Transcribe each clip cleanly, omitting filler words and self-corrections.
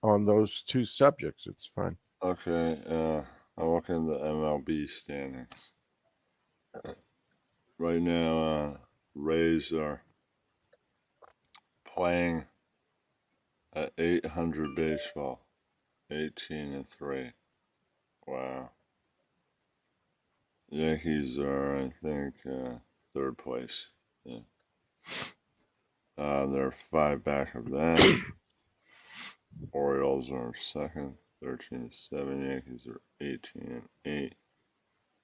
on those two subjects. It's fine. Okay, I'm looking at the MLB standings. Right now, Rays are playing at 800 baseball, 18-3. Wow. Yankees are, I think, third place. Yeah. They're 5 back of them. Orioles are second, 13-7. Yankees are 18-8.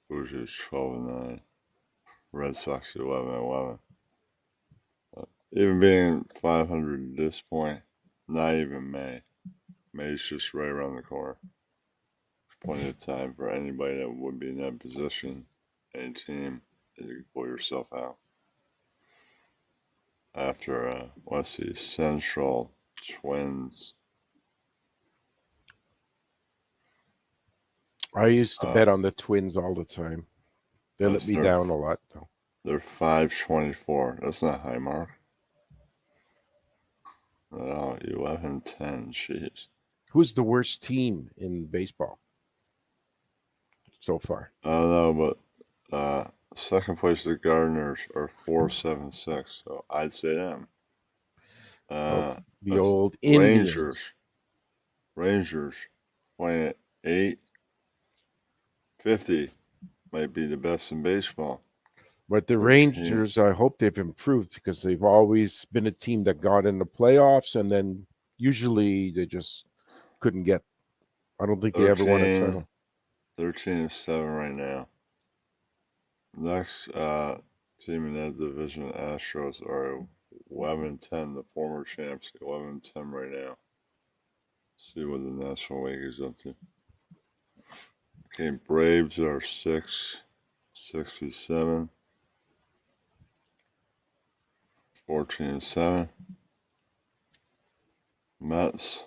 Hoosiers 12-9. Red Sox 11-11. Even being 500 at this point, not even May. May's just right around the corner. Plenty of time for anybody that would be in that position, any team, you can pull yourself out. After, let's see, Central Twins. I used to Uh, bet on the Twins all the time. They let me they're, down a lot, though. they're 524. That's not high mark. No, 11-10. Jeez. Who's the worst team in baseball so far? I don't know, but second place the Gardeners are 476, so I'd say them. Oh, Uh, the that's old Rangers. Indians. Rangers playing at 850 might be the best in baseball. But the 13. Rangers, I hope they've improved because they've always been a team that got in the playoffs and then usually they just couldn't get. I don't think they ever won a 13. title. 13-7 right now. Next team in that division, Astros, are 11-10. The former champs, 11-10 right now. See what the National League is up to. Okay, Braves are 667, 14-7. Mets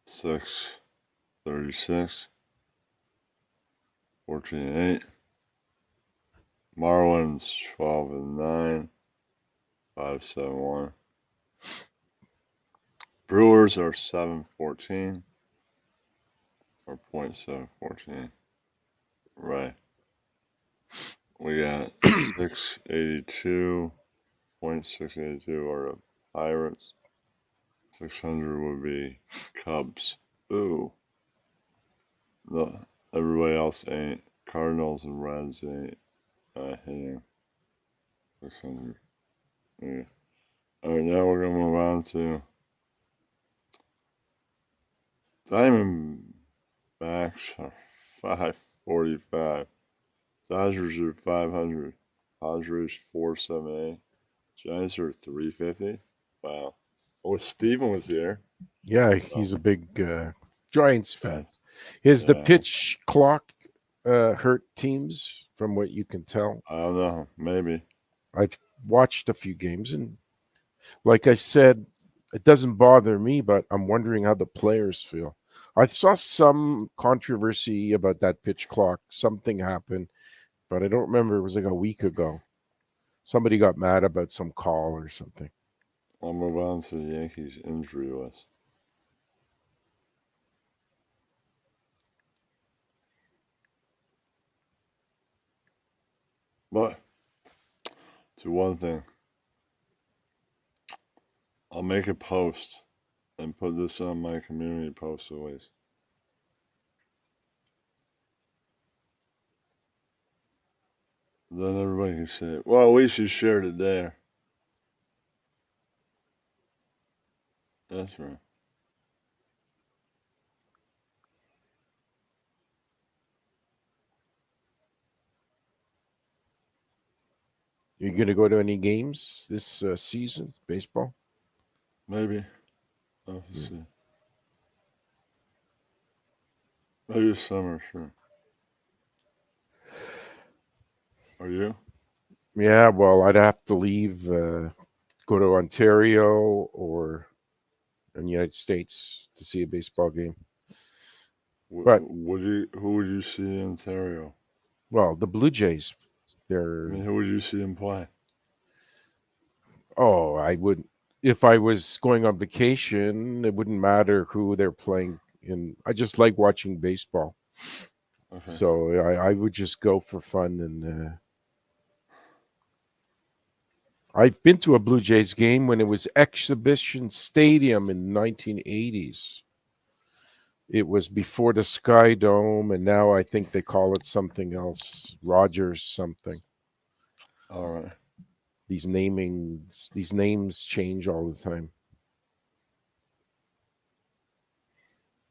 636, 14-8. Marlins 12-9, 571. Brewers are 714 or 0.714. Right. We got 682, 0.682 are the Pirates. 600 would be Cubs. Ooh. No, everybody else ain't. Cardinals and Reds ain't hitting 600. Yeah. Alright, now we're going to move on to Diamondbacks are 545. Dodgers are 500. Padres 478. Giants are 350. Wow. Oh, Steven was here. Yeah, Oh, he's a big Giants yeah. fan. Is the Yeah. pitch clock hurt teams from what you can tell? I don't know. Maybe. I've watched a few games and like I said, it doesn't bother me, but I'm wondering how the players feel. I saw some controversy about that pitch clock. Something happened, but I don't remember. It was like a week ago. Somebody got mad about some call or something. I'll move on to the Yankees injury list. But to one thing, I'll make a post and put this on my community post always. Then everybody can say, well, at least you shared it there. That's right. You going to go to any games this season, baseball? Maybe. I'll Hmm. see. Maybe this summer, sure. Are you? Yeah, well, I'd have to leave, go to Ontario or in the United States to see a baseball game. But Would you? Who would you see in Ontario? well, the Blue Jays, I they're mean, who would you see him play? oh, I wouldn't. if I was going on vacation, it wouldn't matter who they're playing in. I just like watching baseball. Okay. So I would just go for fun. And I've been to a Blue Jays game when it was Exhibition Stadium in 1980s. It was before the Sky Dome, and now I think they call it something else, Rogers something. All right. These names change all the time.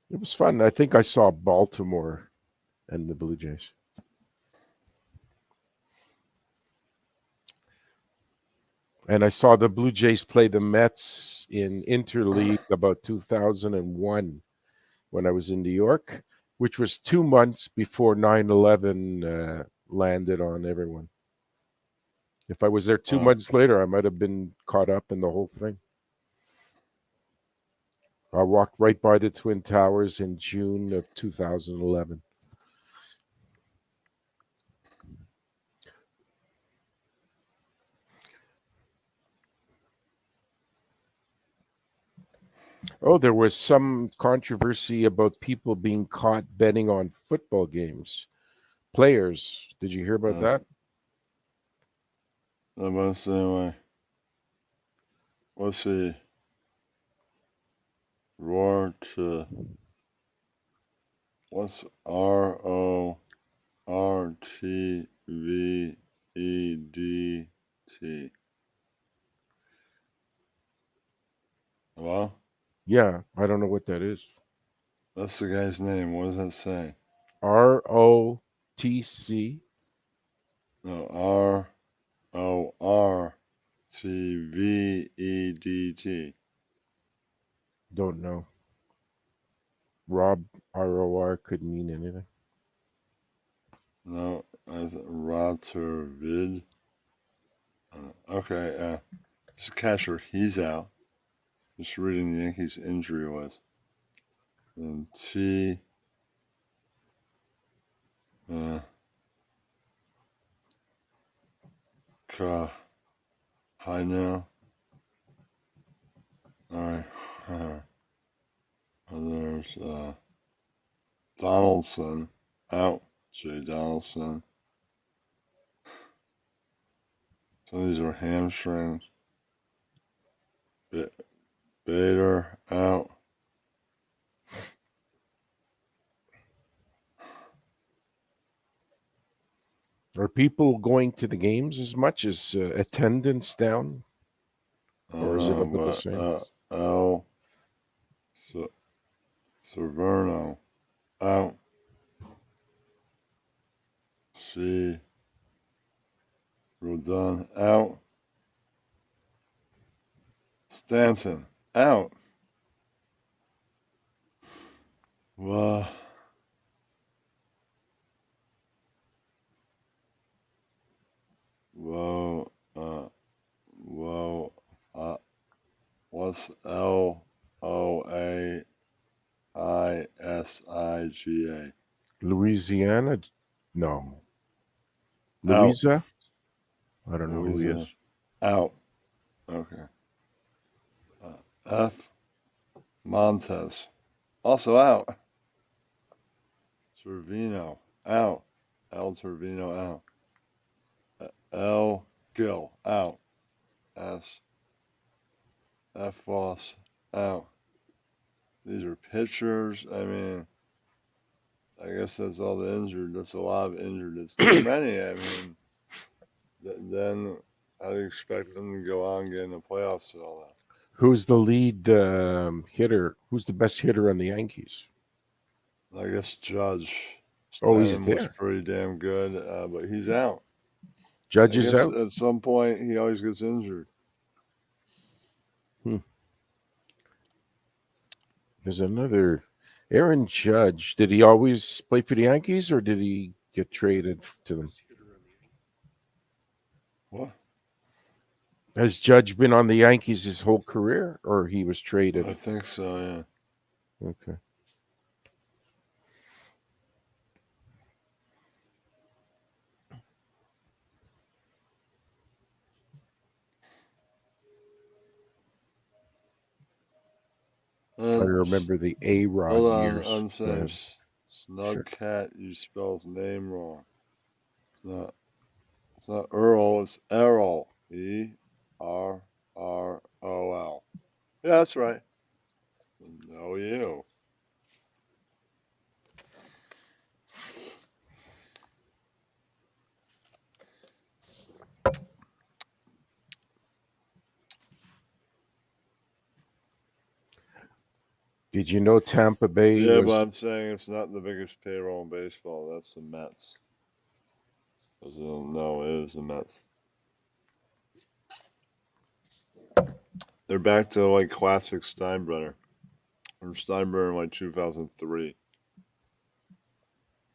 It was fun. I think I saw Baltimore and the Blue Jays. And I saw the Blue Jays play the Mets in Interleague about 2001 when I was in New York, which was 2 months before 9/11 landed on everyone. If I was there two Wow. months later, I might have been caught up in the whole thing. I walked right by the Twin Towers in June of 2011. Oh, there was some controversy about people being caught betting on football games. Players, did you hear about Uh, that? about the same way. What's the roar to? What's RORTVEDT? Hello? Yeah, I don't know what that is. That's the guy's name. What does that say? ROTC. No, RORTVEDT. Don't know. Rob, ROR could mean anything. No, Rottervid. Okay, this catcher, he's out. Just reading the Yankees' injury was. Then T. Uh, Hi now. All right. There's Donaldson out. Jay Donaldson. Some of these are hamstrings. Bader out. Are people going to the games as much? As attendance down, I or don't is it know, about the same? but L. Severno out. C. Rodon out. Stanton out. Well, whoa, whoa, what's LOAISIGA? Louisiana? No. Out. Louisa? I don't know who he Louisa is. out. Okay. F. Montez also out. Servino out. L. Servino out. L. Gill out. S. F. Voss out. These are pitchers. I mean, I guess that's all the injured. That's a lot of injured. It's too many. I mean, then how do you expect them to go on and get in the playoffs and all that? Who's the lead hitter? Who's the best hitter on the Yankees? I guess Judge Oh, he's Stanton was there. pretty damn good, but he's out. Judge I is guess out. at some point he always gets injured. Hmm. There's another Aaron Judge. Did he always play for the Yankees, or did he get traded to them? What? Has Judge been on the Yankees his whole career, or he was I traded? think so. Yeah. Okay. I remember the A-Rod Hold on, years. I'm Go saying ahead. Sure. Snugcat. You spell his name wrong. It's not Earl. It's Errol. Errol. Yeah, that's right. No, you. Did you know Tampa Bay Yeah, but was I'm saying it's not the biggest payroll in baseball. That's the Mets. No, it is the Mets. They're back to like classic Steinbrenner. From Steinbrenner in like 2003.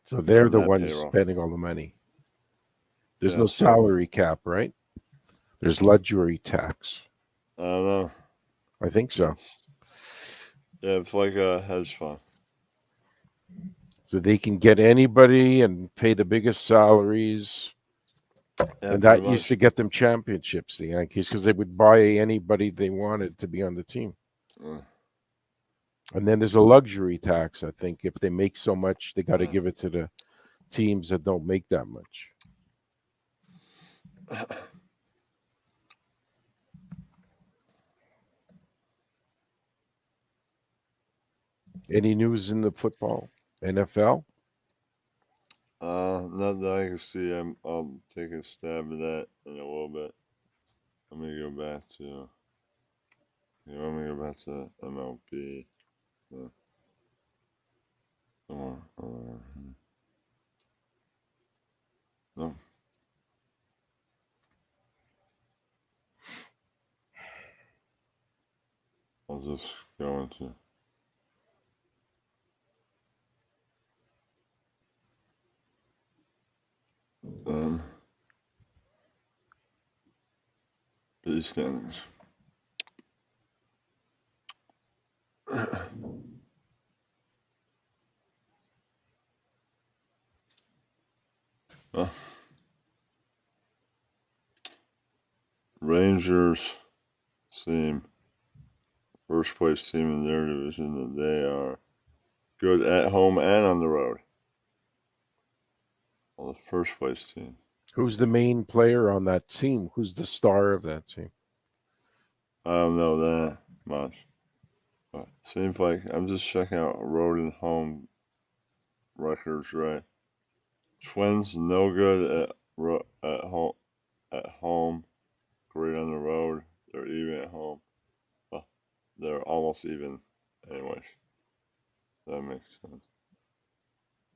so they're On the that ones payroll. spending all the money. There's no Yes. salary cap, right? There's luxury tax. I don't know. I think so. Yeah, it's like a hedge fund. So they can get anybody and pay the biggest salaries. Yeah, And pretty that used much. to get them championships, the Yankees, because they would buy anybody they wanted to be on the team. And then there's a luxury tax, I think. If they make so much, they got to give it to the teams that don't make that much. Any news in the football? NFL? Not that I can see. I'll take a stab at that in a little bit. Let me go back to. Let me go back to MLB. No. I'll just go into. These things. Rangers seem first place team in their division, and they are good at home and on the road. Well, the first place team. Who's the main player on that team? Who's the star of that team? I don't know that much. But seems like I'm just checking out road and home records, right? Twins no good at home, great on the road. They're even at home. Well, they're almost even, anyways. That makes sense.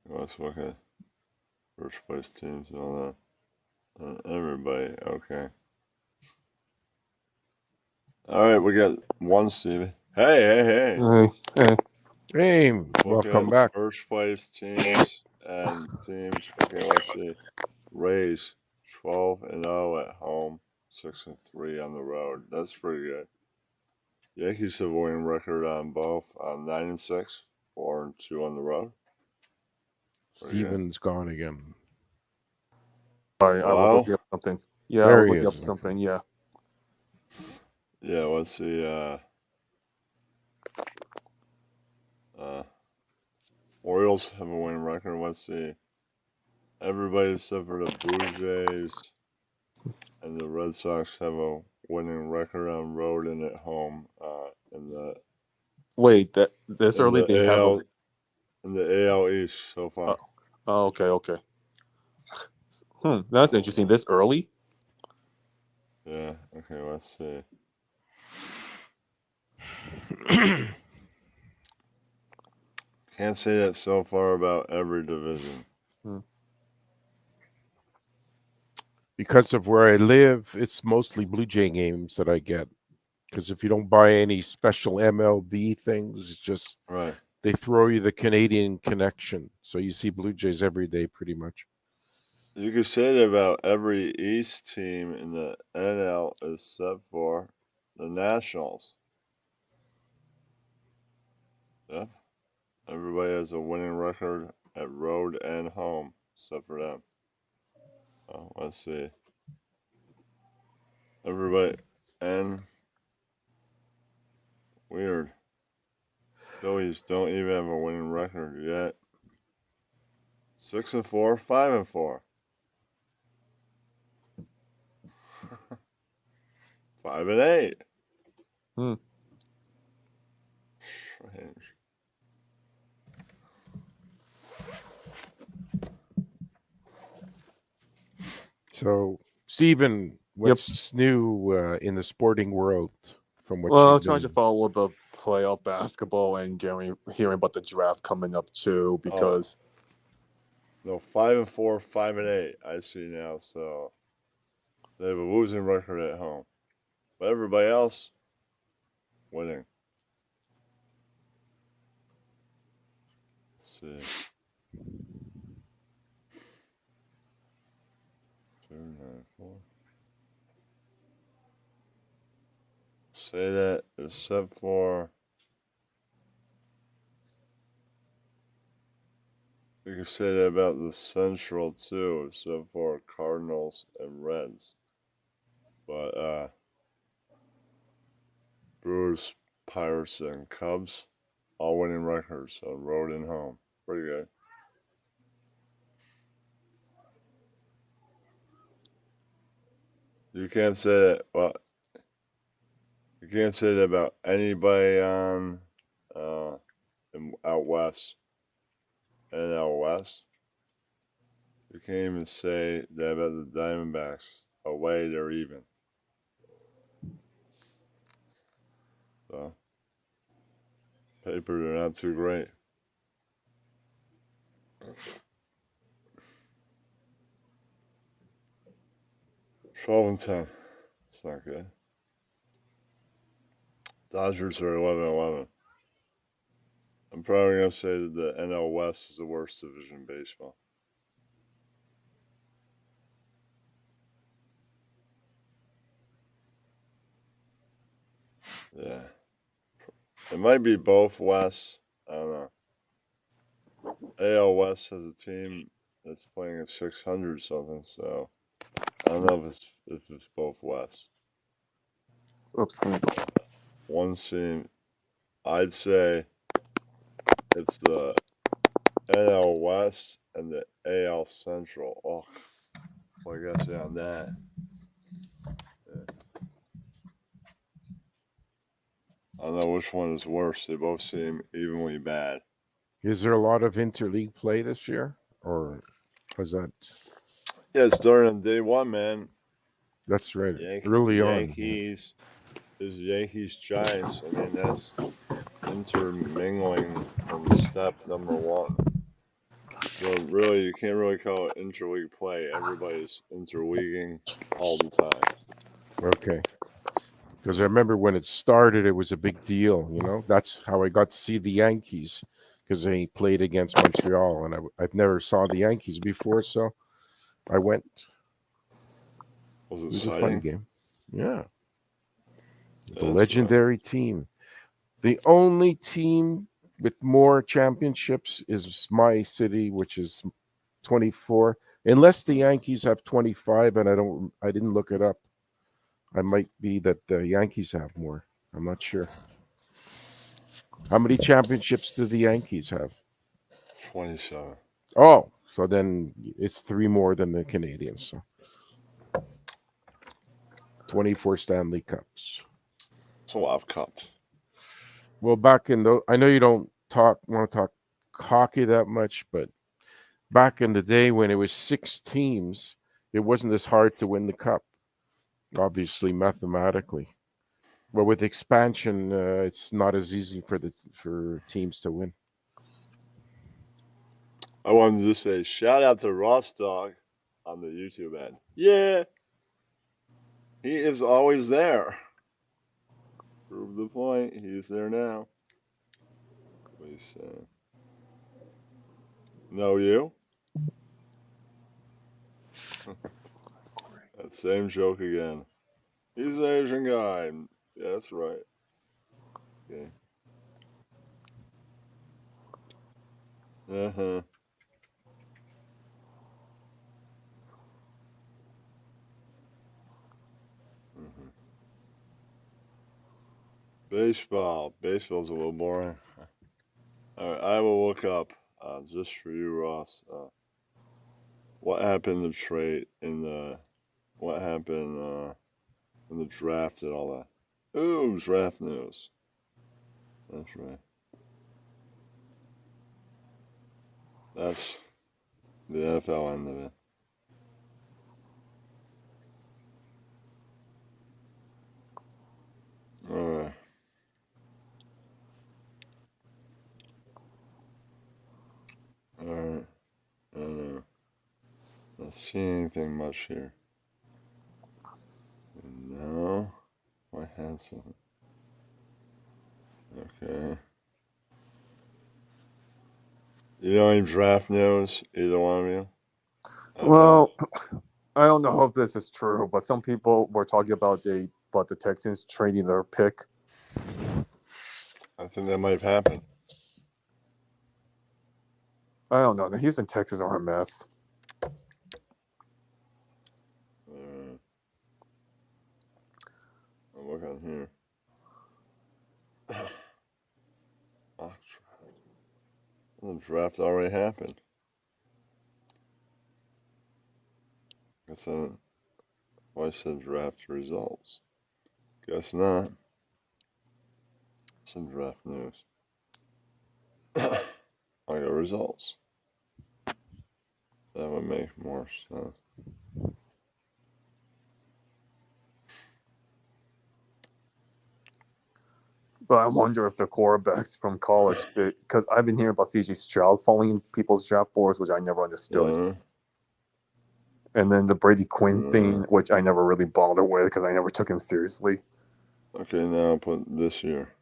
Let's look at first place teams and all that. Everybody, okay. All right, we got one, Stevie. Hey. Hey. Hey, Look welcome at back. first place teams and teams. Okay, let's see. Rays 12-0 at home, 6-3 on the road. That's pretty good. Yankees have a winning record on both, 9-6, 4-2 on the road. Pretty good. Steven's gone again. Sorry, I was Wow. looking up something. Yeah, I There was he looking up is. something. Yeah. Yeah, let's see. Orioles have a winning record. Let's see. Everybody except for the Blue Jays and the Red Sox have a winning record on road and at home. In the Wait, this early they have a. in the AL East so far. Oh, okay. That's interesting. This early? Yeah. Okay. Let's see. Can't say that so far about every division. Because of where I live, it's mostly Blue Jay games that I get. Because if you don't buy any special MLB things, it's just Right. they throw you the Canadian connection. So you see Blue Jays every day pretty much. You could say that about every East team in the NL except for the Nationals. Yep. Everybody has a winning record at road and home except for them. Oh, let's see. Everybody and weird. Phillies don't even have a winning record yet. 6-4, 5-4. 5-8. Hmm. Strange. So, Steven, what's new in the sporting world from what Well, I'm you've trying to been? follow a little bit of playoff basketball and hearing about the draft coming up too, because No, 5-4, 5-8. I see now. So they have a losing record at home, but everybody else winning. Let's see. 2-9-4. Say that except for you can say that about the Central too, except for Cardinals and Reds. But Brewers, Pirates, and Cubs all winning records on road and home. Pretty good. You can't say that. Well, you can't say that about anybody on out west. And out west, you can't even say that about the Diamondbacks. Away, they're even. So, paper, they're not too great. Twelve and 10. It's not good. Dodgers are 11-11. I'm probably gonna say that the NL West is the worst division in baseball. Yeah, it might be both West. I don't know. AL West has a team that's playing at 600 something, so I don't know if it's both West. oops, let me go. One team, I'd say it's the NL West and the AL Central. Oh, well, I gotta say on that. Yeah. I don't know which one is worse. They both seem evenly bad. Is there a lot of interleague play this year, or was that? Yeah, it's starting on day one, man. That's right, early on. Yankees is Yankees Giants. I mean, that's intermingling from step number one. So really, you can't really call it interleague play. Everybody's interleaguing all the time. Okay, because I remember when it started, it was a big deal. You know, that's how I got to see the Yankees because they played against Montreal, and I've never saw the Yankees before, so I went. Was It it was a fun exciting? game. Yeah, the That's right. legendary team. The only team with more championships is my city, which is 24. Unless the Yankees have 25, and I didn't look it up. I might be that the Yankees have more. I'm not sure. How many championships do the Yankees have? 27. Oh, so then it's three more than the Canadians. So 24 Stanley Cups. It's a lot of cups. Well, back in the, I know you don't want to talk hockey that much, but back in the day when it was six teams, it wasn't as hard to win the cup. Obviously, mathematically, but with expansion, it's not as easy for teams to win. I wanted to say shout out to Ross Dog on the YouTube end. Yeah, he is always there. Prove the point. He's there now. What he's saying. No, you? That same joke again. He's an Asian guy. Yeah, that's right. Okay. Uh-huh. Mm-hmm. Baseball. Baseball's a little boring. All right, I will look up just for you, Ross. What happened in the trade what happened in the draft and all that. Ooh, draft news. That's right. That's the NFL end of it. All right. All right. I don't know. Not seeing anything much here. No. My hand's on. Okay. You know any draft news? Either one of you? Well, I don't know if this is true, but some people were talking about the Texans trading their pick. I think that might have happened. I don't know. The Houston Texans are a mess. I'm looking here. The draft already happened. Guess I said draft results. Guess not. Some draft news. I got results. That would make more sense. But I wonder if the quarterbacks from college, because I've been hearing about C.J. Stroud falling in people's draft boards, which I never understood. And then the Brady Quinn thing, which I never really bothered with because I never took him seriously. Okay, now I'll put this year.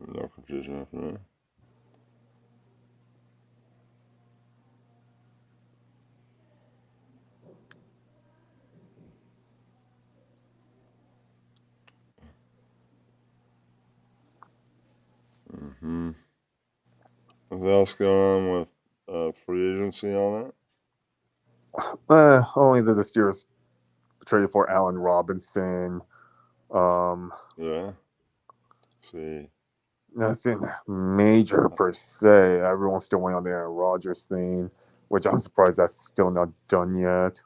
No confusion after that. What else going on with free agency on that? Only that the Steelers traded for Allen Robinson. Yeah. See. Nothing major per se. Everyone's still waiting on the Aaron Rodgers thing, which I'm surprised that's still not done yet.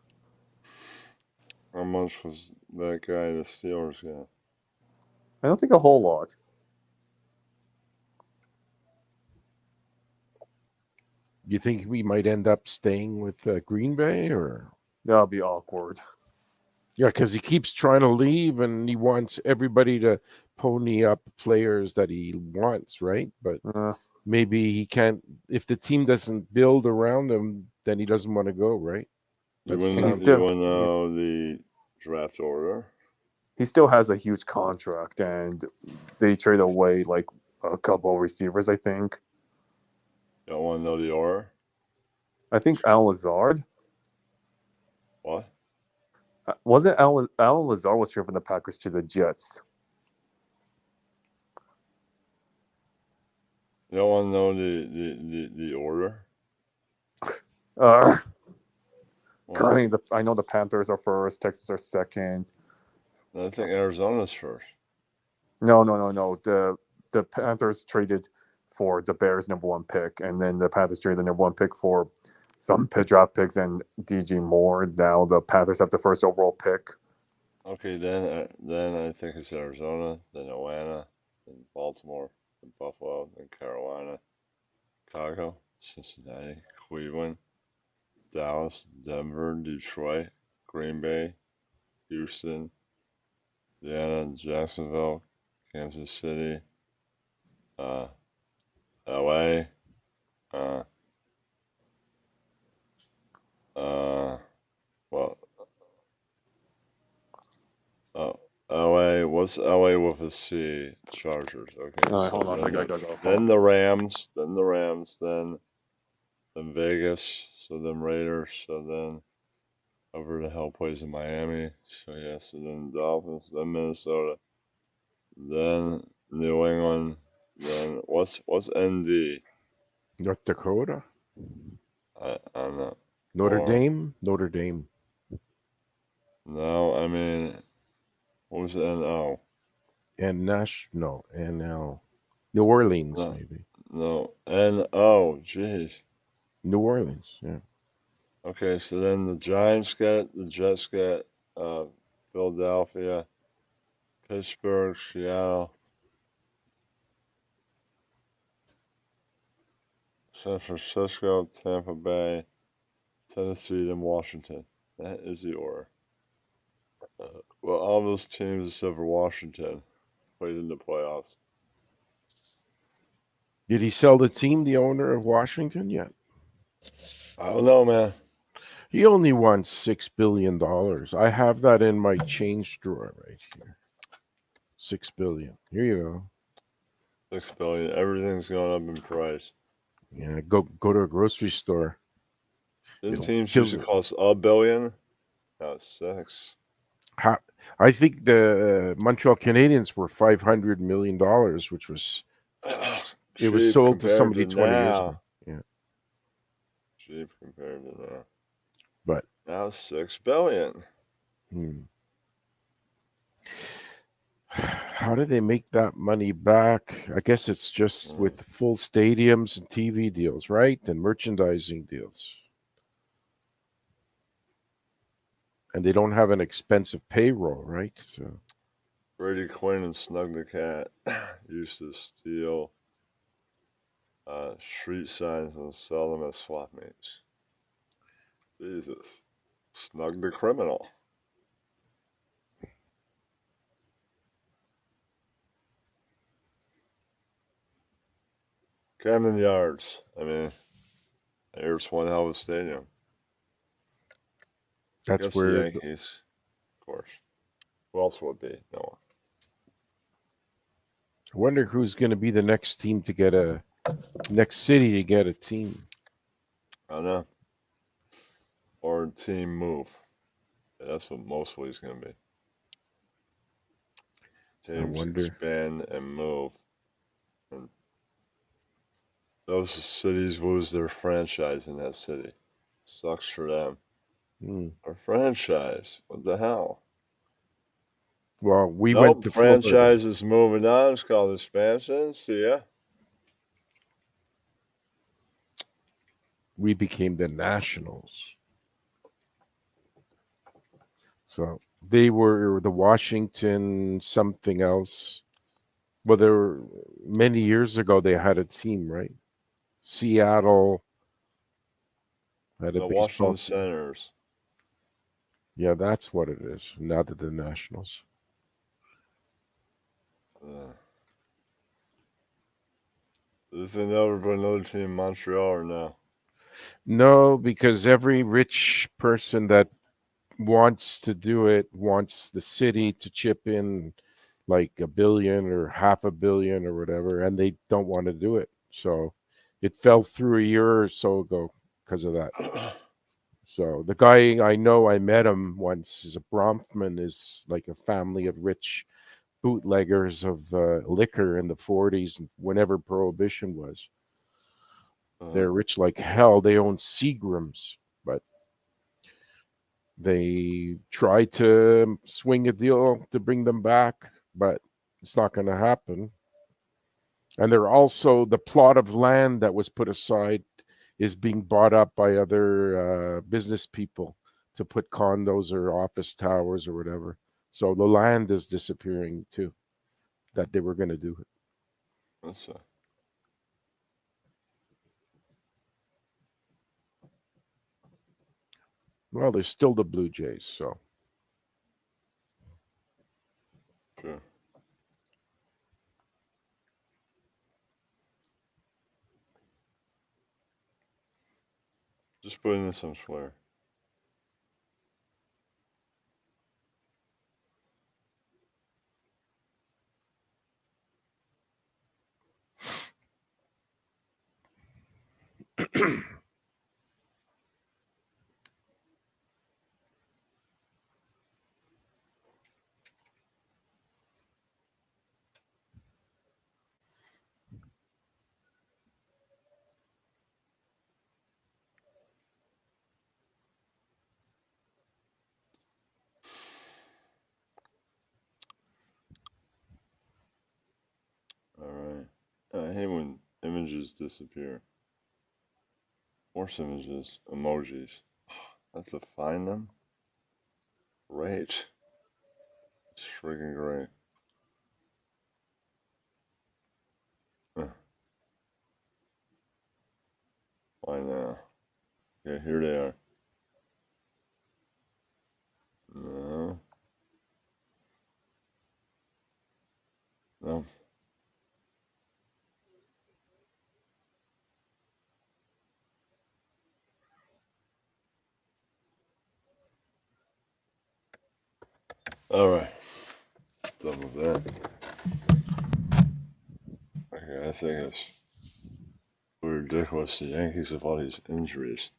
How much was that guy the Steelers got? I don't think a whole lot. You think we might end up staying with Green Bay, or that'll be awkward? Yeah, because he keeps trying to leave, and he wants everybody to pony up players that he wants, right? But maybe he can't. If the team doesn't build around him, then he doesn't want to go, right? You wouldn't know the draft order. He still has a huge contract, and they trade away like a couple receivers, I think. You don't want to know the order? I think Al Lazard. What? Wasn't Alan Lazard was traded from the Packers to the Jets? You don't want to know the order? Currently, I know the Panthers are first, Texas are second. I think Arizona's first. No. The Panthers traded for the Bears' #1 pick, and then the Panthers traded the #1 pick for some draft picks and DJ Moore. Now the Panthers have the first overall pick. Okay, then I think it's Arizona, then Atlanta, then Baltimore, then Buffalo, then Carolina, Chicago, Cincinnati, Cleveland, Dallas, Denver, Detroit, Green Bay, Houston, Indiana, Jacksonville, Kansas City, LA, LA, what's LA with a C? Chargers. Okay. All right, hold on a second. Then the Rams, then Vegas, so then Raiders, so then over the hell plays in Miami. So yeah, so then Dolphins, then Minnesota, then New England, then what's ND? North Dakota. I don't know. Notre Dame. No, I mean, what was the NO? and no, NL. New Orleans, No, maybe. no, jeez. New Orleans, yeah. Okay, so then the Giants got it, the Jets got Philadelphia, Pittsburgh, Seattle, San Francisco, Tampa Bay, Tennessee, and Washington. That is the order. Well, all those teams except for Washington played in the playoffs. Did he sell the team, the owner of Washington, yet? I don't know, man. He only won $6 billion. I have that in my change drawer right here. 6 billion. Here you go. $6 billion. Everything's going up in price. Yeah, go to a grocery store. Didn't It'll teams kill used to you. cost $1 billion? Now it's 6. I think the Montreal Canadiens were $500 million, which was it was Cheap sold to compared somebody to 20 years ago. now. Yeah, Cheap compared to now. but Now it's $6 billion. How do they make that money back? I guess it's just with full stadiums and TV deals, right? And merchandising deals. And they don't have an expensive payroll, right? So Brady Quinn and Snug the Cat used to steal street signs and sell them as swap meets. Jesus. Snug the criminal. Camden Yards. I mean, there's one hell of a stadium. I that's guess the where Yankees, of course. Who else would be? No one. I wonder who's going to be the next team to get next city to get a team. I don't know. Or team move. Yeah, that's what mostly is going to be. Teams expand and move. And those cities lose their franchise in that city. Sucks for them. Our franchise. What the hell? Well, we went to franchise Florida. is moving on. It's called expansion. See ya. We became the Nationals. So they were the Washington something else. Well, there were many years ago they had a team, right? Seattle had a The baseball Washington team. Senators. Yeah, that's what it is. Now that the Nationals. Is there never been another team in Montreal or no? No, because every rich person that wants to do it wants the city to chip in like $1 billion or $500 million or whatever, and they don't want to do it. So it fell through a year or so ago because of that. So the guy I know, I met him once, is a Bronfman, is like a family of rich bootleggers of liquor in the 40s, whenever Prohibition was. They're rich like hell. They own Seagrams, but they tried to swing a deal to bring them back, but it's not going to happen. And they're also, the plot of land that was put aside is being bought up by other business people to put condos or office towers or whatever. So the land is disappearing too, that they were going to do it. That's Well, there's still the Blue Jays, so. Sure. Just put in some flair. hate when images disappear. Force images, emojis. I have to find them. Great. It's freaking great. Why now? Okay, here they are. No. No. All right. Done with that. Okay, I think it's ridiculous. The Yankees have all these injuries.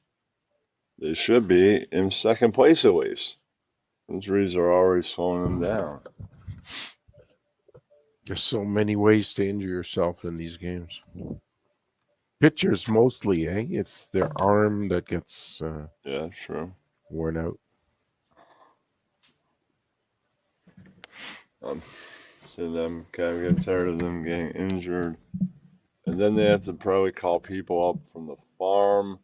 They should be in second place at least. Injuries are already slowing them down. There's so many ways to injure yourself in these games. Pitchers mostly, eh? It's their arm that gets Yeah, true. worn out. So them kind of get tired of them getting injured. And then they have to probably call people up from the farm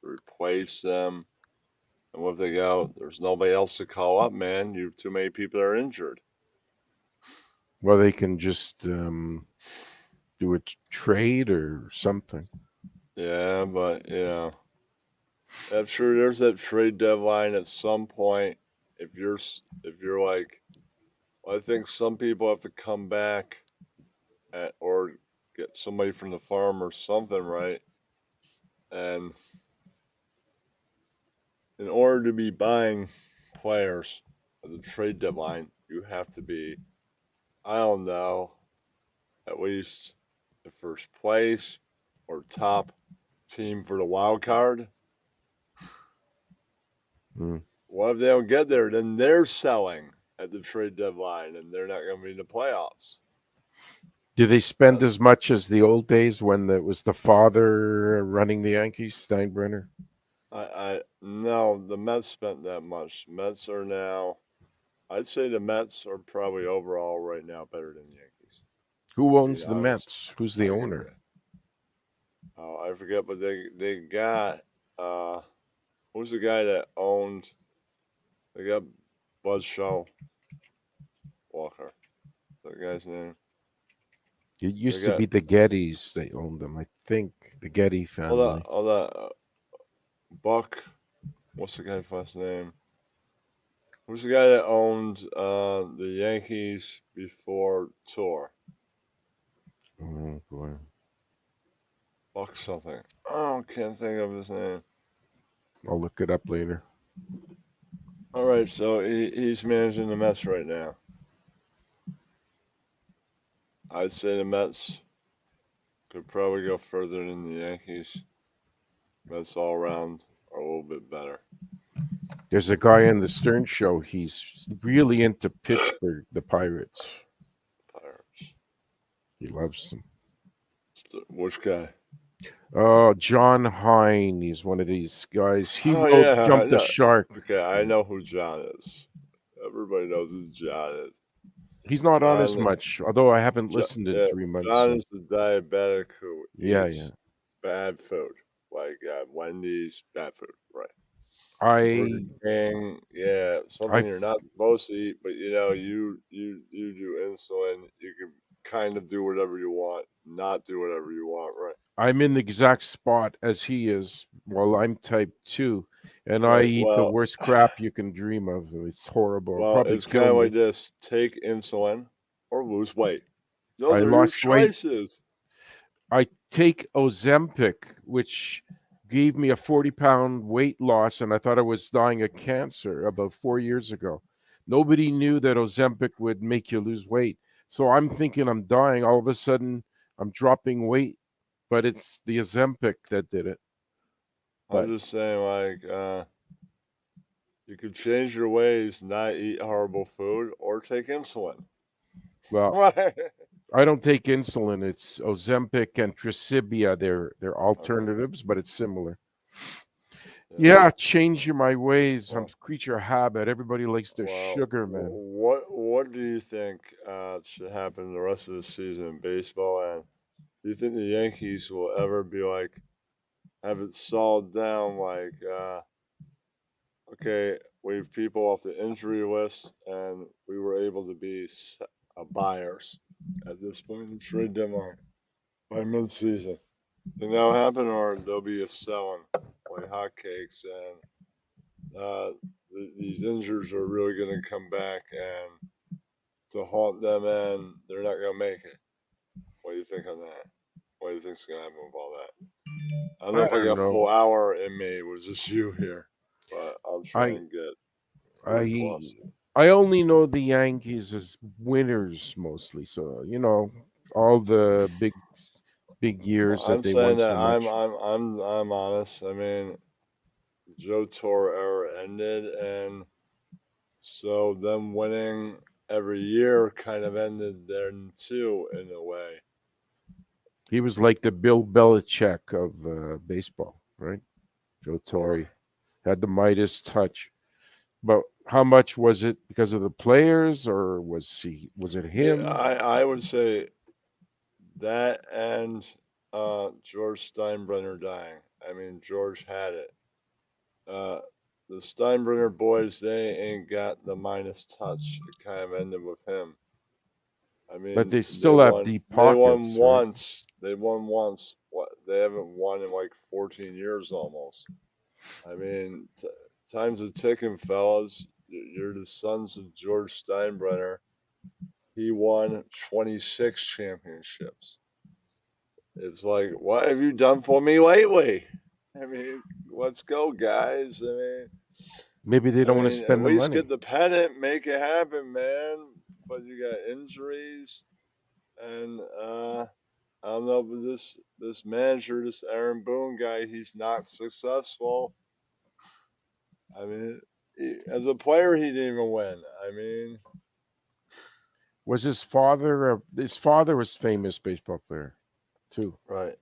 to replace them. And what if they go, there's nobody else to call up, man. You have too many people that are injured. Well, they can just do a trade or something. Yeah, but I'm sure there's that trade deadline at some point. If you're like, I think some people have to come back or get somebody from the farm or something, right? And in order to be buying players at the trade deadline, you have to be, I don't know, at least the first place or top team for the wild card. Mm. What if they don't get there? Then they're selling at the trade deadline and they're not going to be in the playoffs. Do they spend as much as the old days when it was the father running the Yankees, Steinbrenner? No, the Mets spent that much. Mets are now, I'd say the Mets are probably overall right now better than the Yankees. Who owns the Mets? Who's the owner? Oh, I forget, but they got who's the guy that owned? They got Buzz Shaw Walker. That guy's name. It used to be the Gettys. They owned them, I think. The Getty family. Hold on. Buck. What's the guy's last name? Who's the guy that owned the Yankees before tour? Oh boy. Buck something. Oh, can't think of his name. I'll look it up later. All right, so he's managing the Mets right now. I'd say the Mets could probably go further than the Yankees. Mets all around are a little bit better. There's a guy on the Stern Show. He's really into Pittsburgh, the Pirates. He loves them. Which guy? Oh, John Hine. He's one of these guys. He jumped the shark. Okay, I know who John is. Everybody knows who John is. He's not on as much, although I haven't listened in 3 months. John is the diabetic who eats bad food, like Wendy's bad food, right? Something you're not supposed to eat, but you do insulin. You can kind of do whatever you want, not do whatever you want, right? I'm in the exact spot as he is. Well, I'm type 2, and I eat the worst crap you can dream of. It's horrible. Well, it's kind of like this: take insulin or lose weight. Those are your choices. I take Ozempic, which gave me a 40-pound weight loss, and I thought I was dying of cancer about 4 years ago. Nobody knew that Ozempic would make you lose weight. So I'm thinking I'm dying. All of a sudden, I'm dropping weight, but it's the Ozempic that did it. I'm just saying, you could change your ways, not eat horrible food, or take insulin. Well, I don't take insulin. It's Ozempic and Tracibia. They're alternatives, but it's similar. Yeah, change my ways. I'm a creature of habit. Everybody likes their sugar, man. What do you think should happen the rest of the season in baseball and Do you think the Yankees will ever be like, have it solved down like, okay, we have people off the injury list and we were able to be buyers at this point in the trade deadline by mid-season? Think that'll happen, or there'll be a selling like hotcakes, and these injuries are really going to come back and to haunt them, and they're not going to make it. What do you think on that? What do you think's going to happen with all that? I don't know I if I don't got a full know. hour in me. It was just you here, but I'll try I and get 40 I plus. I only know the Yankees as winners mostly. So all the big years that I'm they saying won so that much. I'm honest. I mean, Joe Torre era ended, and so them winning every year kind of ended then too, in a way. He was like the Bill Belichick of baseball, right? Joe Or Torre had the Midas touch. But how much was it because of the players, or was it him? I would say that and George Steinbrenner dying. I mean, George had it. Uh, the Steinbrenner boys, they ain't got the minus touch. It kind of ended with him. I But mean, they they still have won. deep They won pockets, right? once. They won once. What? They haven't won in like 14 years almost. I mean, time's a ticking, fellas. You're the sons of George Steinbrenner. He won 26 championships. It's like, what have you done for me lately? I mean, let's go, guys. Maybe they I don't want to mean, at spend the least get money. the pennant, make it happen, man. But you got injuries, and I don't know, but this manager, this Aaron Boone guy, he's not successful. I mean, as a player, he didn't even win. I mean, Was his father? His father was famous baseball player too. right.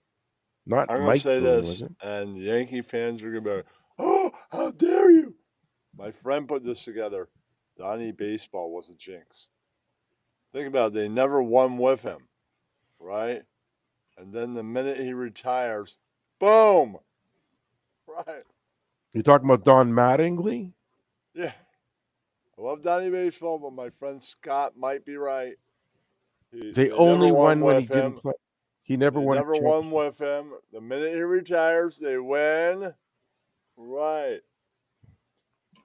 Not I'm gonna Mike say Boone, was this, it? and Yankee fans are gonna be like, "Oh, how dare you!" My friend put this together. Donnie Baseball was a jinx. Think about it, they never won with him, right? And then the minute he retires, boom! Right. You're talking about Don Mattingly? Yeah. I love Donnie Baseball, but my friend Scott might be right. They They never only won won when he with didn't him. play. He never They won a never won championship. with him. The minute he retires, they win. Right.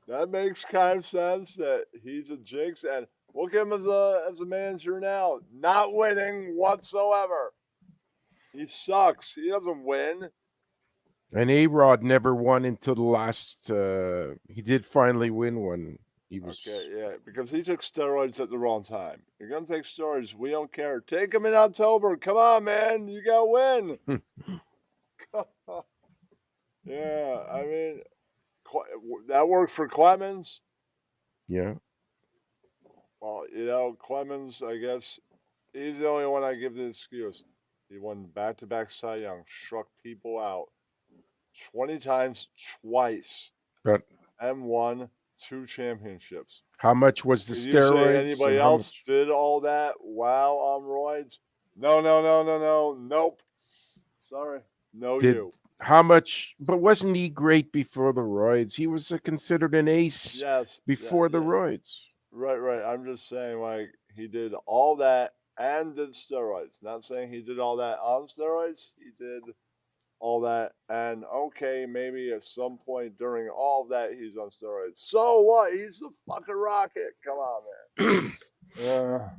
That makes kind of sense that he's a jinx, and look at him as a manager now, not winning whatsoever. He sucks. He doesn't win. And A-Rod never won until the last. He did finally win one. He Okay, was. yeah, because he took steroids at the wrong time. You're gonna take steroids. We don't care. Take them in October. Come on, man. You gotta win. Yeah, I mean, that worked for Clemens. Yeah. Well, Clemens, I guess he's the only one I give the excuse. He won back-to-back Cy Young, struck people out 20 times twice, But and won 2 championships. how much was the Can you say steroids and anybody how else much did all that while on roids? No, no, no, no, no, nope. Sorry, no did you. how much? But wasn't he great before the roids? He was considered an ace Yes, yeah, before the yeah, roids. right, right. I'm just saying, like, he did all that and did steroids. Not saying he did all that on steroids. He did all that, and okay, maybe at some point during all of that, he's on steroids. So what? He's the fucking Rocket. Come on, man.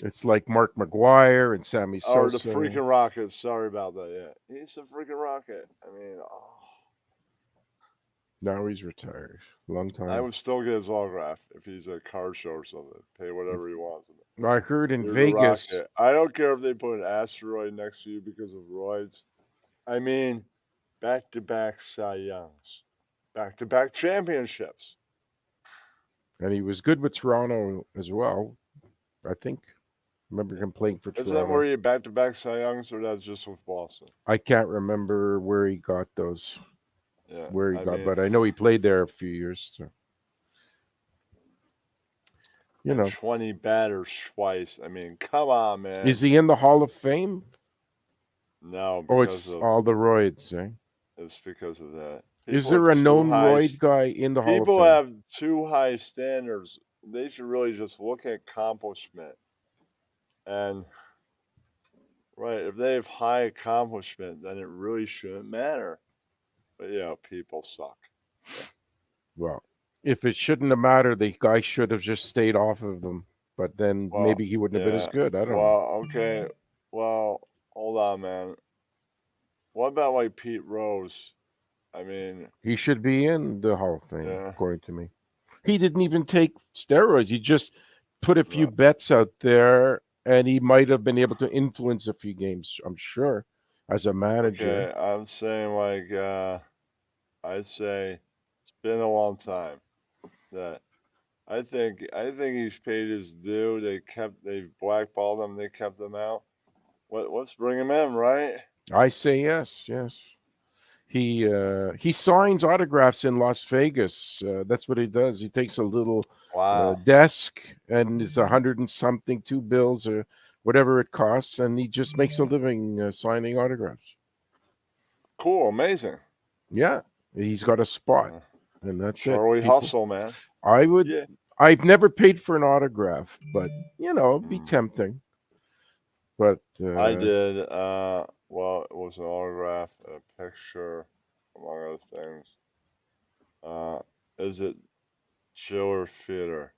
It's like Mark McGuire and Sammy Or the Sosa. freaking Rocket. Sorry about that. Yeah, he's the freaking Rocket. I mean, Now he's retired. Long I time. would still get his autograph if he's at a car show or something. Pay whatever he wants. I heard in You're the Vegas. Rocket. I don't care if they put an asteroid next to you because of roids. I mean, back-to-back Cy Youngs, back-to-back championships. And he was good with Toronto as well. I think. Remember him playing for Isn't that where Toronto. you back-to-back Cy Youngs, or that's just with Boston? I can't remember where he got those. Yeah, Where he I got, mean, but I know he played there a few years. So, and 20 batters twice. I mean, come on, is man. he in the Hall of Fame? No, Oh, because it's of all the roids, eh? it's because of that. Is People there have a too known high. roid guy in the Hall of People Fame? have too high standards. They should really just look at accomplishment. And right, if they have high accomplishment, then it really shouldn't matter. But people suck. Well, if it shouldn't have mattered, the guy should have just stayed off of them. But then Well, maybe he wouldn't have been as yeah. good. I don't know. Well, okay. Well, hold on, man. What about like Pete Rose? I mean, He should be in the Hall of Fame, yeah. according to me. He didn't even take steroids. He just put a few No. bets out there, and he might have been able to influence a few games, I'm sure, as a manager. Okay, I'm saying like I'd say it's been a long time that I think he's paid his due. They blackballed him. They kept him out. Let's bring him in, right? I say yes. He signs autographs in Las Vegas. That's what he does. He takes a little Wow, desk, and it's 100 and something, two bills or whatever it costs, and he just makes a living signing autographs. cool, amazing. Yeah, he's got a spot, Uh, and that's Charlie it. People, Hustle, man. I would. Yeah. I've never paid for an autograph, but it'd be Mm. tempting. But I did. Well, it was an autograph, a picture, among other things. Is it Chiller Theater?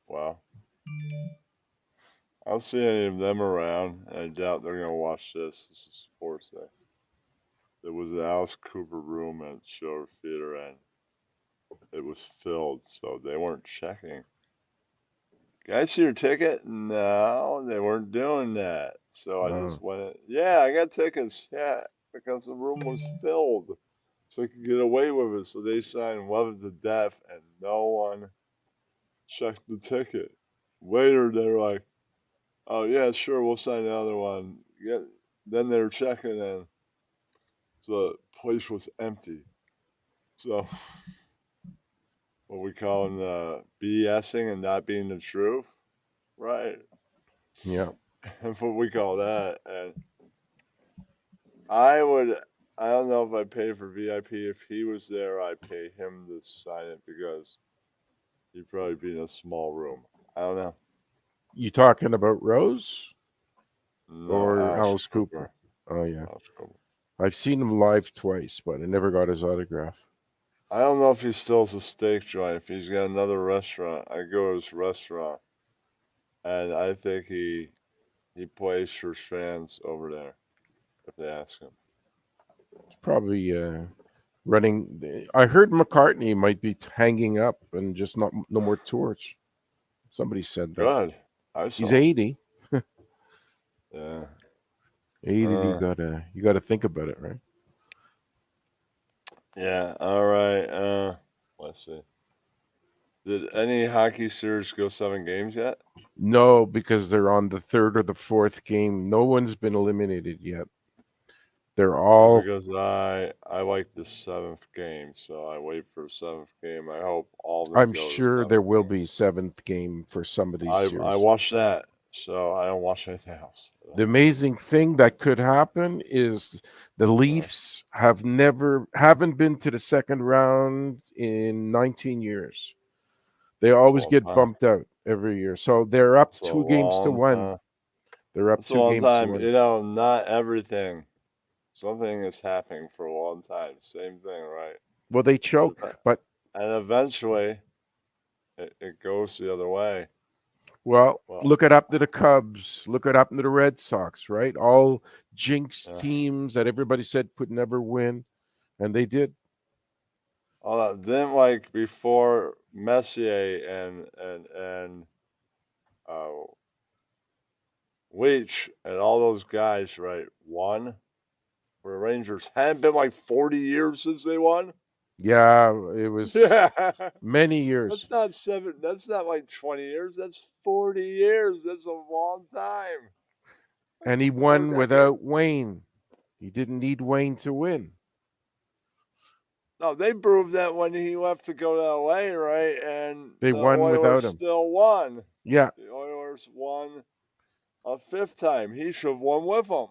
Wow. I don't see any of them around. And I doubt they're gonna watch this. This is Sports Day. There was an Alice Cooper room at Chiller Theater, and it was filled, so they weren't checking. Can I see your ticket? No, they weren't doing that. So I just went, yeah, I got tickets. Yeah, because the room was filled. So they could get away with it. So they signed Love to Death, and no one checked the ticket. Later, they're like, oh, yeah, sure, we'll sign the other one. Yeah. Then they were checking, and the place was empty. So what we call BSing and not being the truth, right? yeah, That's what we call that. And I don't know if I'd pay for VIP. If he was there, I'd pay him to sign it because he'd probably be in a small room. I don't know. you talking about Rose No, or Alice Alice Cooper? Oh yeah, Alice Cooper. I've seen him live twice, but I never got his autograph. I don't know if he still has a steak joint. If he's got another restaurant, I go to his restaurant, and I think he plays for fans over there if they ask him. It's probably running. I heard McCartney might be hanging up and just no more tours. Somebody said that. Good. I saw. He's 80. Yeah. 80. You gotta think about it, right? Yeah. All right. Let's see. Did any hockey series go 7 games yet? No, because they're on the third or the fourth game. No one's been eliminated yet. They're all. Because I like the 7th game, so I wait for the 7th game. I hope all of them I'm go to sure the there 7th will game. be seventh game for some of these I series. watch that, so I don't watch anything else. The amazing thing that could happen is the Leafs haven't been to the second round in 19 years. They always get bumped out every year. So they're up That's a 2 games to 1. long They're up That's a 2 long games to time. 1. You know, not everything. Something is happening for a long time. Same thing, right? Well, they choke, but And eventually, it goes the other way. well, look it up to the Cubs. Look it up to the Red Sox, right? All jinxed teams that everybody said could never win, and they did. Didn't like before Messier and Leach and all those guys, right? Won for the Rangers. Hadn't been like 40 years since they won. Yeah, it was many years. That's not 7. That's not like 20 years. That's 40 years. That's a long time. And he won without Wayne. He didn't need Wayne to win. No, they proved that when he left to go to LA, right? And they won Oilers without him. Still won. Yeah. The Oilers won a 5th time. He should have won with them.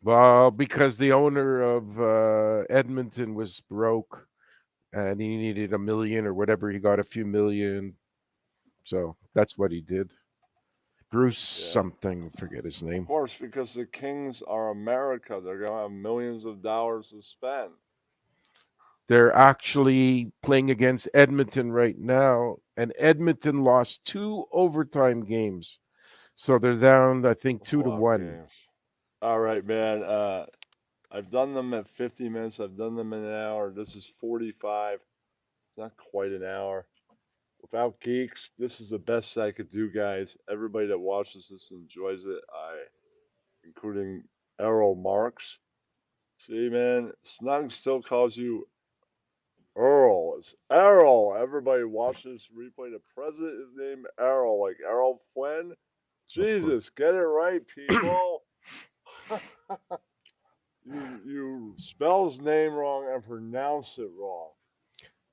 Well, because the owner of Edmonton was broke and he needed $1 million or whatever. He got a few million. So that's what he did. Bruce something, forget his Of name. course, because the Kings are America. They're going to have millions of dollars to spend. They're actually playing against Edmonton right now, and Edmonton lost 2 overtime games. So they're down, I think, 2-1. Games. All right, man. I've done them at 50 minutes. I've done them in an hour. This is 45. It's not quite an hour. Without geeks, this is the best I could do, guys. Everybody that watches this enjoys it. Including Errol Marks. See, man, Snug still calls you Earl. It's Errol. Everybody watches this replay. The president is named Errol, like Errol Flynn. Jesus, get it right, people. You spell his name wrong and pronounce it wrong.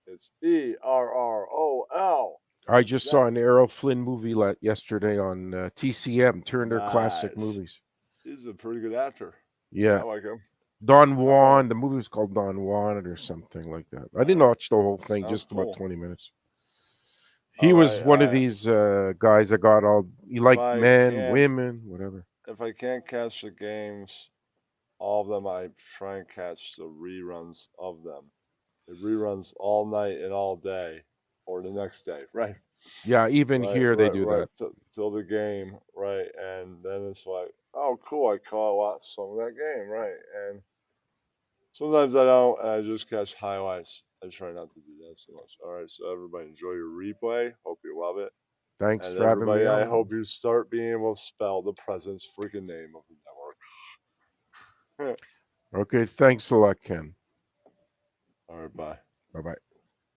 It's Errol. I just saw an Errol Flynn movie yesterday on TCM, Turner Classic Movies. He's a pretty good actor. Yeah. I like him. Don Juan. The movie was called Don Juan or something like that. I didn't watch the whole thing, just about 20 minutes. He was one of these guys that got he liked men, women, whatever. If I can't catch the games, all of them, I try and catch the reruns of them. The reruns all night and all day, or the next day, right? Yeah, even here they do that. Till the game, right? And then it's like, oh, cool, I caught some of that game, right? And sometimes I don't, and I just catch highlights. I try not to do that so much. All right, so everybody enjoy your replay. Hope you love it. Thanks for having me on. I hope you start being able to spell the president's freaking name of the network. Okay, thanks a lot, Ken. All right, bye. Bye-bye.